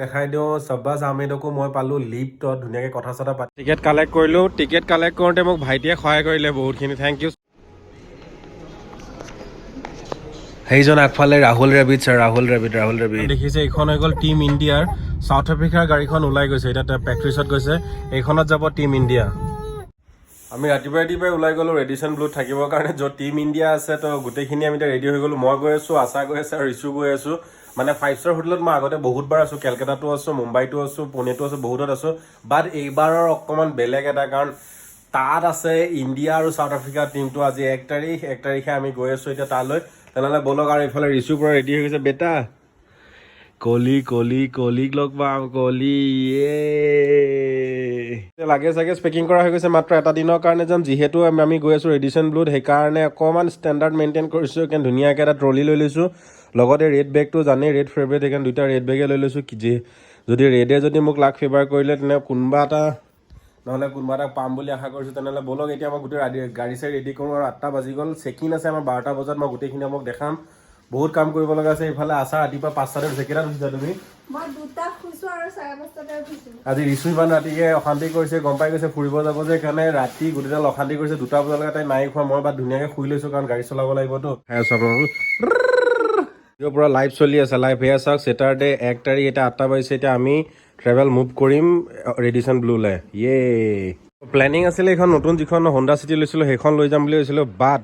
দেখাই দিওঁ সব্বাজ আহমেদকো মই পালোঁ লিফ্টত ধুনীয়াকৈ কথা চথা পাতি টিকেট কালেক্ট কৰিলোঁ। টিকেট কালেক্ট কৰোঁতে মোক ভাইটিয়ে সহায় কৰিলে বহুতখিনি, থেংক ইউ। সেইজন আগফালে ৰাহুল ৰেবিট ছাৰ, ৰাহুল ৰেবিট দেখিছে। এইখন হৈ গ'ল টিম ইণ্ডিয়াৰ। চাউথ আফ্ৰিকাৰ গাড়ীখন ওলাই গৈছে, এতিয়া প্ৰেক্টিছত গৈছে। এইখনত যাব টিম ইণ্ডিয়া। আমি ৰাতিপুৱাই ওলাই গ'লোঁ ৰেডিশ্যন ব্লুত থাকিবৰ কাৰণে, য'ত টিম ইণ্ডিয়া আছে। তো গোটেইখিনি আমি এতিয়া ৰেডি হৈ গ'লোঁ। মই গৈ আছোঁ, আশা গৈ আছে আৰু ৰিচু গৈ আছোঁ। মানে 5 ষ্টাৰ হোটেলত মই আগতে বহুতবাৰ আছোঁ, কেলকাতাতো আছোঁ, মুম্বাইতো আছোঁ, পুনেতো আছোঁ, বহুতত আছোঁ। বাট এইবাৰৰ অকণমান বেলেগ এটা, কাৰণ তাত আছে ইণ্ডিয়া আৰু চাউথ আফ্ৰিকাৰ টিমটো। আজি 1 তাৰিখে আমি গৈ আছোঁ এতিয়া তালৈ। তেনেহ'লে ব'লক। আৰু এইফালে ৰিচু পৰা ৰেডি হৈ গৈছে। বেটা কলিক লগ পাম, কলি লাগে চাগে পেকিং কৰা হৈ গৈছে। মাত্ৰ এটা দিনৰ কাৰণে যাম, যিহেতু আমি গৈ আছোঁ ৰেডিশ্যন ব্লুত। সেইকাৰণে অকণমান ষ্টেণ্ডাৰ্ড মেইনটেইন কৰিছোঁ। কাৰণ ধুনীয়াকৈ এটা ট্ৰলি লৈ লৈছোঁ, লগতে ৰেড বেগটো জানেই, ৰেড ফেভৰেট, সেইকাৰণে 2টা ৰেড বেগে লৈ লৈছোঁ। যদি ৰেডে যদি মোক লাক ফেভাৰ কৰিলে তেনে কোনোবা এটা পাম বুলি আশা কৰিছোঁ। তেনেহ'লে ব'লক এতিয়া মই গোটেই গাড়ী চাড়ী ৰেডি কৰোঁ। আৰু 8টা বাজি গ'ল, চেকিন আছে আমাৰ 12টা বজাত। মই গোটেইখিনি আমাক দেখাম, বহুত কাম কৰিব লগা আছে। এইফালে আছা ৰাতিপুৱা 5টাতে উঠিছে। কেইটাত উঠিছা তুমি? মই 2টাত শুইছোঁ আৰু 5:30টাতে উঠিছোঁ। আজি ৰিচু ইমান ৰাতিকে অশান্তি কৰিছে, গম পাই গৈছে ফুৰিব যাব যে, সেইকাৰণে ৰাতি গোটেইডাল অশান্তি কৰিছে। 2টা বজালৈকে তাই নাই খোৱা। মই বাট ধুনীয়াকৈ শুই লৈছোঁ, কাৰণ গাড়ী চলাব লাগিবতো। পুৰা লাইভ চলি আছে, লাইভ। এয়া চাওক, ছেটাৰডে 1 তাৰিখ, এতিয়া 8টা বাজিছে। এতিয়া আমি ট্ৰেভেল মুভ কৰিম ৰেডিশ্যন ব্লুলৈ। প্লেনিং আছিলে এইখন নতুন যিখন হোণ্ডা চিটি লৈছিলোঁ সেইখন লৈ যাম বুলি ভাবিছিলোঁ। বাট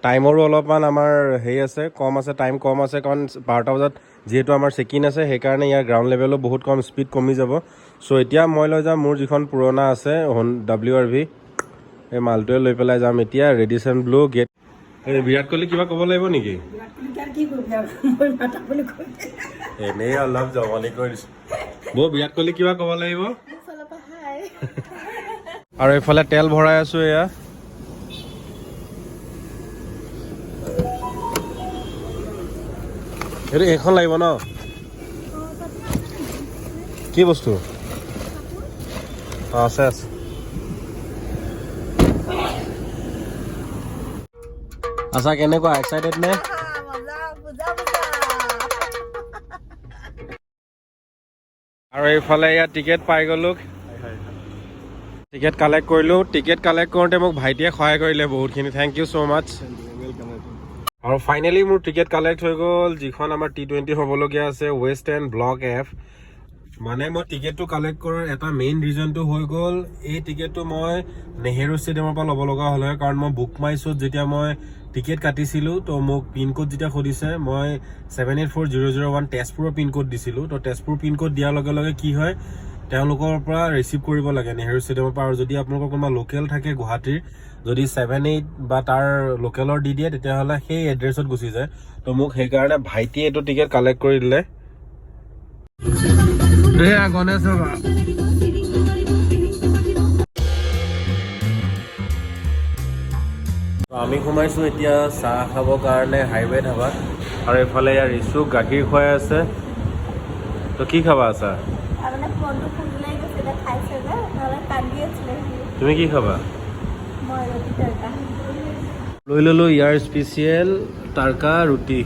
টাইমৰো অলপমান আমাৰ হেৰি আছে, কম আছে, টাইম কম আছে। কাৰণ 12টা বজাত যিহেতু আমাৰ চেকিন আছে, সেইকাৰণে ইয়াৰ গ্ৰাউণ্ড লেভেলো বহুত কম, স্পীড কমি যাব। চ' এতিয়া মই লৈ যাম মোৰ যিখন পুৰণা আছে WRV, এই মালটোৱে লৈ পেলাই যাম এতিয়া Radisson blue gate. Virat Kohli কিবা ক'ব লাগিব নেকি? এনেই অলপ জমনি কৰি দিছোঁ। বিৰাট কোহলি কিবা ক'ব লাগিব। আৰু এইফালে তেল ভৰাই আছোঁ। এয়া এইটো এইখন লাগিব ন? কি বস্তু? আছে। আচ্ছা, কেনেকুৱা, এক্সাইটেড নে? আৰু এইফালে ইয়াত টিকেট পাই গ'লোঁ, টিকেট কালেক্ট কৰিলোঁ। টিকেট কালেক্ট কৰোঁতে মোক ভাইটিয়ে সহায় কৰিলে বহুতখিনি, থেংক ইউ ছ' মাছ। আৰু ফাইনেলি মোৰ টিকেট কালেক্ট হৈ গ'ল, যিখন আমাৰ T20 হ'বলগীয়া আছে, ৱেষ্ট এণ্ড ব্লক F। মানে মই টিকেটটো কালেক্ট কৰাৰ এটা মেইন ৰিজনটো হৈ গ'ল, এই টিকেটটো মই নেহেৰু ষ্টেডিয়ামৰ পৰা ল'ব লগা হ'ল। কাৰণ মই বুক মাই শ্ব'ত যেতিয়া মই টিকেট কাটিছিলোঁ, তো মোক পিনক'ড যেতিয়া সুধিছে, মই 784001 তেজপুৰৰ পিনক'ড দিছিলোঁ। তো তেজপুৰ পিনক'ড দিয়াৰ লগে লগে কি হয়, তেওঁলোকৰ পৰা ৰিচিভ কৰিব লাগে নেহেৰু ষ্টেডিয়ামৰ পৰা। আৰু যদি আপোনালোকৰ কোনোবা লোকেল থাকে গুৱাহাটীৰ, যদি 78 বা তাৰ লোকেলৰ দি দিয়ে, তেতিয়াহ'লে সেই এড্ৰেছত গুচি যায়। তো মোক সেইকাৰণে ভাইটিয়ে এইটো টিকেট কালেক্ট কৰি দিলে। গণেশ আমি সোমাইছোঁ এতিয়া চাহ খাবৰ কাৰণে হাইৱে ধাবাত। আৰু এইফালে ইয়াৰ ৰিচুক গাখীৰ খুৱাই আছে। তো কি খাবা আছা? তুমি কি খাবা? লৈ ল'লোঁ ইয়াৰ স্পেচিয়েল টাৰ্কা ৰুটি।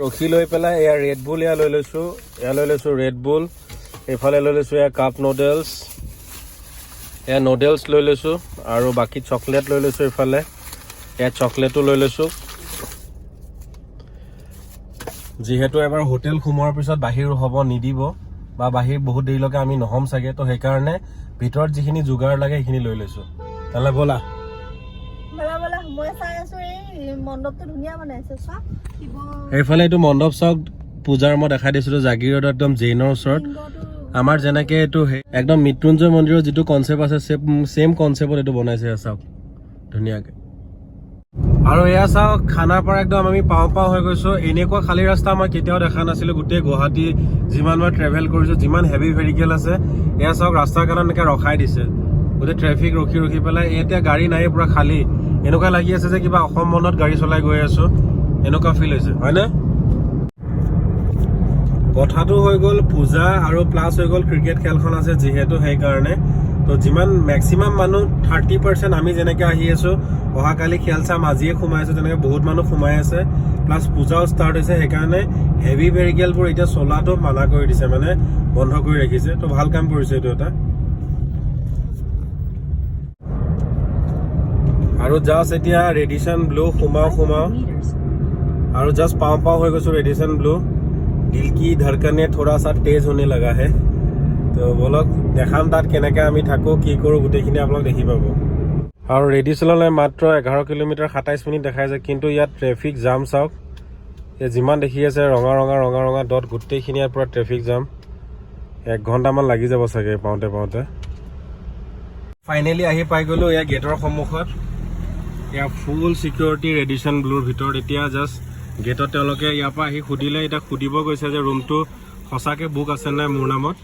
ৰখি লৈ পেলাই এয়া ৰেড বুল এয়া লৈ লৈছোঁ। Red Bull. এইফালে লৈ লৈছোঁ এয়া কাপ নুডলছ, এয়া নুডলছ লৈ লৈছোঁ। আৰু বাকী চকলেট লৈ লৈছোঁ। এইফালে এয়া চকলেটো লৈ লৈছোঁ। যিহেতু এবাৰ হোটেল সোমোৱাৰ পিছত বাহিৰ হ'ব নিদিব, বা বাহিৰ বহুত দেৰিলৈকে আমি নহ'ম চাগে, তো সেইকাৰণে ভিতৰত যিখিনি যোগাৰ লাগে সেইখিনি লৈ লৈছোঁ। তালৈ ব'লা। এইফালে এইটো মণ্ডপ চাওক, পূজাৰ মই দেখাই দিছিলোঁ জাগিৰোডত, একদম জেইনৰ ওচৰত। আমাৰ যেনেকৈ এইটো একদম মৃত্যুঞ্জয় মন্দিৰৰ যিটো কনচেপ্ট আছে, ছেম কনচেপ্টত এইটো বনাইছে। চাওক ধুনীয়াকৈ। আৰু এয়া চাওক, খানাপাৰা একদম আমি পাওঁ হৈ গৈছোঁ। এনেকুৱা খালী ৰাস্তা মই কেতিয়াও দেখা নাছিলোঁ। গোটেই গুৱাহাটী যিমান মই ট্ৰেভেল কৰিছোঁ, যিমান হেভি ভেহিকেল আছে, এয়া চাওক ৰাস্তাৰ কাণত এনেকৈ ৰখাই দিছে। গোটেই ট্ৰেফিক ৰখি পেলাই এতিয়া গাড়ী নাই, পুৰা খালী। এনেকুৱা লাগি আছে যে কিবা অসম বন্ধত গাড়ী চলাই গৈ আছোঁ, এনেকুৱা ফিল হৈছে, হয়নে? কথাটো হৈ গ'ল পূজা আৰু প্লাছ হৈ গ'ল ক্ৰিকেট খেলখন আছে যিহেতু, সেইকাৰণে। তো যিমান মেক্সিমাম মানুহ 30% আমি যেনেকৈ আহি আছোঁ অহাকালি খেল চাম আজিয়ে সোমাই আছোঁ তেনেকৈ বহুত মানুহ সোমাই আছে প্লাছ পূজাও ষ্টাৰ্ট হৈছে সেইকাৰণে হেভি ভেহিকেলবোৰ এতিয়া চলাটো মানা কৰি দিছে মানে বন্ধ কৰি ৰাখিছে তো ভাল কাম কৰিছে এইটো এটা আৰু জাষ্ট এতিয়া ৰেডিশ্যন ব্লু সোমাও আৰু জাষ্ট পাওঁ হৈ গৈছোঁ ৰেডিশ্যন ব্লু दिल की धड़कने थोड़ा सा तेज होने लगा है तो बोलक देखाम तात केनेके आमी थाको की करो गुटेखिनि आपलोक देखि पाबो আৰু ৰেডিশ্যনলৈ মাত্ৰ 11 কিলোমিটাৰ 27 মিনিট দেখাইছে কিন্তু ইয়াত ট্ৰেফিক জাম চাওক এই যিমান দেখি আছে ৰঙা ডট গোটেইখিনি ইয়াত পুৰা ট্ৰেফিক জাম 1 ঘণ্টামান লাগি যাব চাগে পাওঁতে ফাইনেলি আহি পাই গ'লো এয়া গেটৰ সন্মুখত এয়া ফুল সিকিউৰিটি ৰেডিশ্যন ব্লুৰ ভিতৰত এতিয়া জাষ্ট গেটত তেওঁলোকে ইয়াৰ পৰা আহি সুধিলে এতিয়া সুধিব গৈছে যে ৰুমটো সঁচাকৈ বুক আছে নাই মোৰ নামত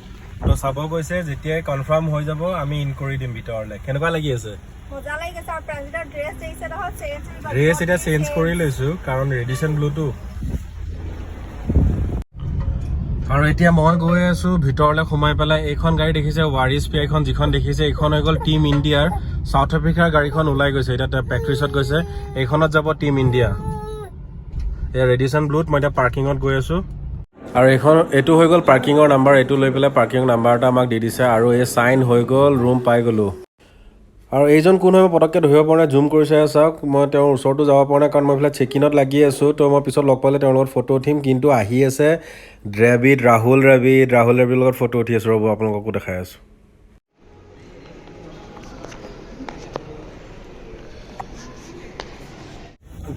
তো চাব গৈছে যেতিয়াই কনফাৰ্ম হৈ যাব আমি ইন কৰি দিম ভিতৰলৈ কেনেকুৱা লাগি আছে মজা লাগি আছে আৰু প্ৰেজেন্টৰ ড্ৰেছ দেইছে নহয় চেঞ্জ ড্ৰেছ এতিয়া চেঞ্জ কৰি লৈছোঁ কাৰণ ৰেডিশ্যন ব্লুটো আৰু এতিয়া মই গৈ আছোঁ ভিতৰলৈ সোমাই পেলাই এইখন গাড়ী দেখিছে ৱাৰিছ পি এইখন যিখন দেখিছে এইখন হৈ গ'ল টিম ইণ্ডিয়াৰ চাউথ আফ্ৰিকাৰ গাড়ীখন ওলাই গৈছে এতিয়া প্ৰেক্টিছত গৈছে এইখনত যাব টিম ইণ্ডিয়া এয়া ৰেডিশ্যন ব্লুত মই এতিয়া পাৰ্কিঙত গৈ আছোঁ আৰু এইটো হৈ গ'ল পাৰ্কিঙৰ নাম্বাৰ এইটো লৈ পেলাই পাৰ্কিঙৰ নাম্বাৰ এটা আমাক দি দিছে আৰু এই চাইন হৈ গ'ল ৰুম পাই গ'লোঁ আৰু এইজন কোন হয় পটককৈ ধৰিব পৰা নাই জুম কৰিছে চাওক মই তেওঁৰ ওচৰতো যাব পৰা নাই কাৰণ মই এইফালে চেক ইনত লাগি আছোঁ তো মই পিছত লগ পালে তেওঁৰ লগত ফটো উঠিম কিন্তু আহি আছে ৰাহুল দ্ৰাবিড়ৰ লগত ফটো উঠি আছোঁ ৰ'ব আপোনালোককো দেখাই আছোঁ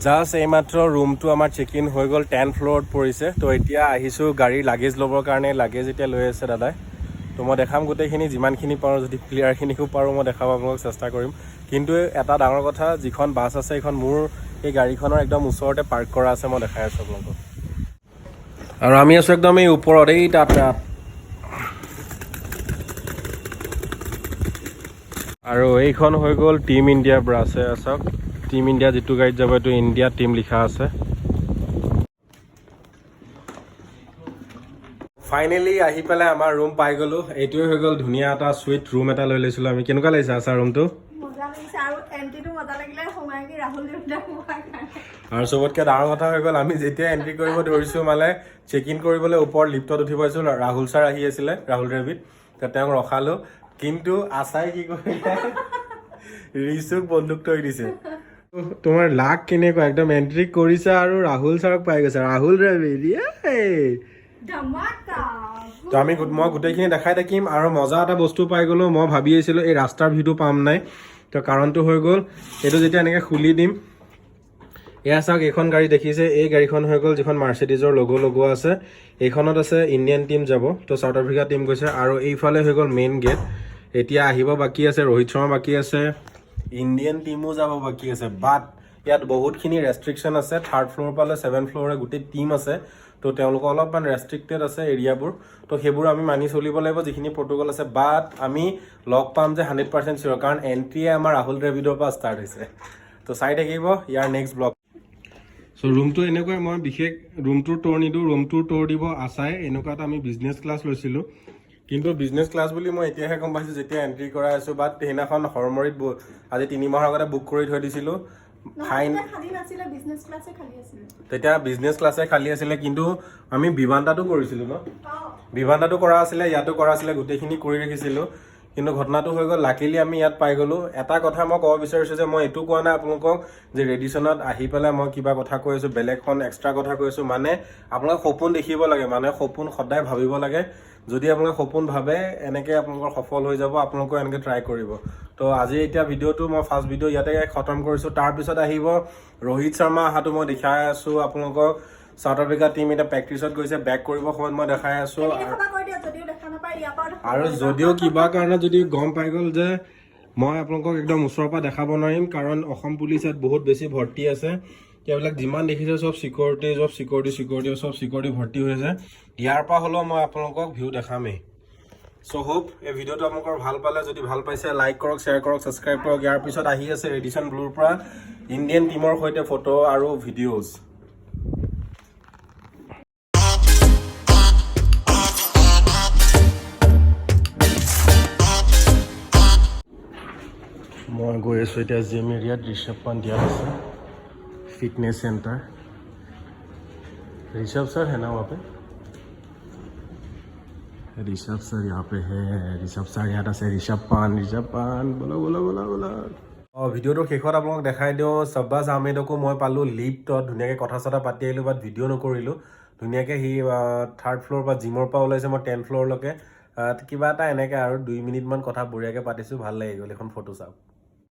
জাষ্ট এইমাত্ৰ ৰুমটো আমাৰ চেক ইন হৈ গ'ল 10th ফ্ল'ৰত পৰিছে তো এতিয়া আহিছোঁ গাড়ীৰ লাগেজ ল'বৰ কাৰণে লাগেজ এতিয়া লৈ আছে দাদাই তো মই দেখাম গোটেইখিনি যিমানখিনি পাৰোঁ যদি ক্লিয়াৰখিনিকো পাৰোঁ মই দেখাব আপোনালোকক চেষ্টা কৰিম কিন্তু এটা ডাঙৰ কথা যিখন বাছ আছে এইখন মোৰ এই গাড়ীখনৰ একদম ওচৰতে পাৰ্ক কৰা আছে মই দেখাই আছোঁ আপোনালোকক আৰু আমি আছোঁ একদম এই ওপৰত এই তাত আৰু এইখন হৈ গ'ল টিম ইণ্ডিয়াৰ বাছ চাওক টিম ইণ্ডিয়া যিটো গাড়ীত যাব এইটো ইণ্ডিয়া টিম লিখা আছে ফাইনেলি আহি পেলাই আমাৰ ৰুম পাই গ'লোঁ এইটোৱে হৈ গ'ল ধুনীয়া এটা চুইট ৰুম এটা লৈ লৈছিলোঁ আমি কেনেকুৱা লাগিছে আছা ৰুমটো মজা লাগিছে আৰু এন্ট্ৰিটো মজা লাগিলে সোমাই কি ৰাহুল দেউতা সোমাই আৰু চবতকৈ ডাঙৰ কথা হৈ গ'ল আমি যেতিয়া এণ্ট্ৰি কৰিব ধৰিছোঁ মানে চেক ইন কৰিবলৈ ওপৰত লিফ্টত উঠিব আহিছোঁ ৰাহুল ছাৰ আহি আছিলে ৰাহুল দ্ৰাবিড় তেওঁক ৰখালোঁ কিন্তু আছাই কি কৰিলে ৰিচুক বন্দুক থৈ দিছে তোমাৰ লাক কেনেকুৱা একদম এণ্ট্ৰি কৰিছা আৰু ৰাহুল ছাৰক পাই গৈছা ৰাহুল দ্ৰাবিড় তো মই গোটেইখিনি দেখাই থাকিম আৰু মজা এটা বস্তু পাই গ'লোঁ মই ভাবি আছিলোঁ এই ৰাস্তাৰ ভিউটো পাম নাই তো কাৰণটো হৈ গ'ল এইটো যেতিয়া এনেকৈ খুলি দিম এয়া চাওক এইখন গাড়ী দেখিছে এই গাড়ীখন হৈ গ'ল যিখন মাৰ্চিডিজৰ লগোৱা আছে এইখনত আছে ইণ্ডিয়ান টীম যাব তো চাউথ আফ্ৰিকা টীম গৈছে আৰু এইফালে হৈ গ'ল মেইন গেট এতিয়া আহিব বাকী আছে ৰোহিত শৰ্মা বাকী আছে ইণ্ডিয়ান টীমো যাব বাকী আছে বাট ইয়াত বহুতখিনি ৰেষ্ট্ৰিকশ্যন আছে 3rd ফ্ল'ৰ পালে 7th ফ্ল'ৰে গোটেই টীম আছে তো তেওঁলোকৰ অলপমান ৰেষ্ট্ৰিক্টেড আছে এৰিয়াবোৰ তো সেইবোৰ আমি মানি চলিব লাগিব যিখিনি প্ৰট'কল আছে বাট আমি লগ পাম যে 100% চিয়'ৰ কাৰণ এণ্ট্ৰিয়ে আমাৰ ৰাহুল দ্ৰাবিড়ৰ পৰা ষ্টাৰ্ট হৈছে তো চাই থাকিব ইয়াৰ নেক্সট ব্লগ চ' ৰুমটো এনেকুৱাই মই বিশেষ ৰুমটোৰ ট'ৰ নিদিওঁ ৰুমটোৰ ট'ৰ দিব আছাই এনেকুৱা এটা আমি বিজনেছ ক্লাছ লৈছিলোঁ কিন্তু বিজনেছ ক্লাছ বুলি মই এতিয়াহে গম পাইছোঁ যেতিয়া এণ্ট্ৰি কৰাই আছোঁ বাট সেইদিনাখন হৰমৰিত আজি 3 মাহৰ আগতে বুক কৰি থৈ দিছিলোঁ ফাইন তেতিয়া বিজনেছ ক্লাছে খালী আছিলে কিন্তু আমি বিমানটাটো কৰিছিলোঁ ন বিমানটাটো কৰা আছিলে ইয়াতো কৰা আছিলে গোটেইখিনি কৰি ৰাখিছিলোঁ কিন্তু ঘটনাটো হৈ গ'ল লাকিলি আমি ইয়াত পাই গ'লোঁ এটা কথা মই ক'ব বিচাৰিছোঁ যে মই এইটো কোৱা নাই আপোনালোকক যে ৰেডিশ্যনত আহি পেলাই মই কিবা কথা কৈ আছোঁ বেলেগখন এক্সট্ৰা কথা কৈ আছোঁ মানে আপোনালোকে সপোন দেখিব লাগে মানে সপোন সদায় ভাবিব লাগে যদি আপোনালোকে সপোন ভাবে এনেকৈ আপোনালোকৰ সফল হৈ যাব আপোনালোকেও এনেকৈ ট্ৰাই কৰিব তো আজি এতিয়া ভিডিঅ'টো মই ফাৰ্ষ্ট ভিডিঅ' ইয়াতে খতম কৰিছোঁ তাৰপিছত আহিব ৰোহিত শৰ্মা অহাটো মই দেখাই আছোঁ আপোনালোকক চাউথ আফ্ৰিকা টীম এতিয়া প্ৰেক্টিছত গৈছে বেক কৰিব সময়ত মই দেখাই আছোঁ আৰু যদিও কিবা কাৰণত যদি গম পাই গ'ল যে মই আপোনালোকক একদম ওচৰৰ পৰা দেখাব নোৱাৰিম কাৰণ অসম পুলিচ ইয়াত বহুত বেছি ভৰ্তি আছে এইবিলাক যিমান দেখিছে চব চিকিউৰিটি চব চিকিউৰিটি ভৰ্তি হৈছে ইয়াৰ পৰা হ'লেও মই আপোনালোকক ভিউ দেখামেই চ' হোপ এই ভিডিঅ'টো আপোনালোকৰ ভাল পালে যদি ভাল পাইছে লাইক কৰক শ্বেয়াৰ কৰক ছাবস্ক্ৰাইব কৰক ইয়াৰ পিছত আহি আছে ৰেডিশ্যন ব্লুৰ পৰা ইণ্ডিয়ান টীমৰ সৈতে ফটো আৰু ভিডিঅ'জ গৈ আছোঁ এতিয়া জিম এৰিয়াত ঋষভ পাণ্ডিয়া আছে फिटनेस सेंटर ऋषभ सर है ना वहाँ पे ऋषभ सर यहाँ पे है ऋषभ सर ইয়াত আছে ঋষভ পান বলো বলো বলো বলো ভিডিঅ'টো শেষত আপোনালোক দেখাই দিওঁ চব্বাছ আহমেদকো মই পালোঁ লিফ্টত ধুনীয়াকৈ কথা চথা পাতি আহিলোঁ বাট ভিডিঅ' নকৰিলোঁ ধুনীয়াকৈ সি 3rd ফ্ল'ৰ পৰা জিমৰ পৰা ওলাইছে মই 10th ফ্ল'ৰলৈকে কিবা এটা এনেকৈ আৰু 2 মিনিটমান কথা বঢ়িয়াকৈ পাতিছোঁ ভাল লাগি গ'ল এখন ফটো চাওক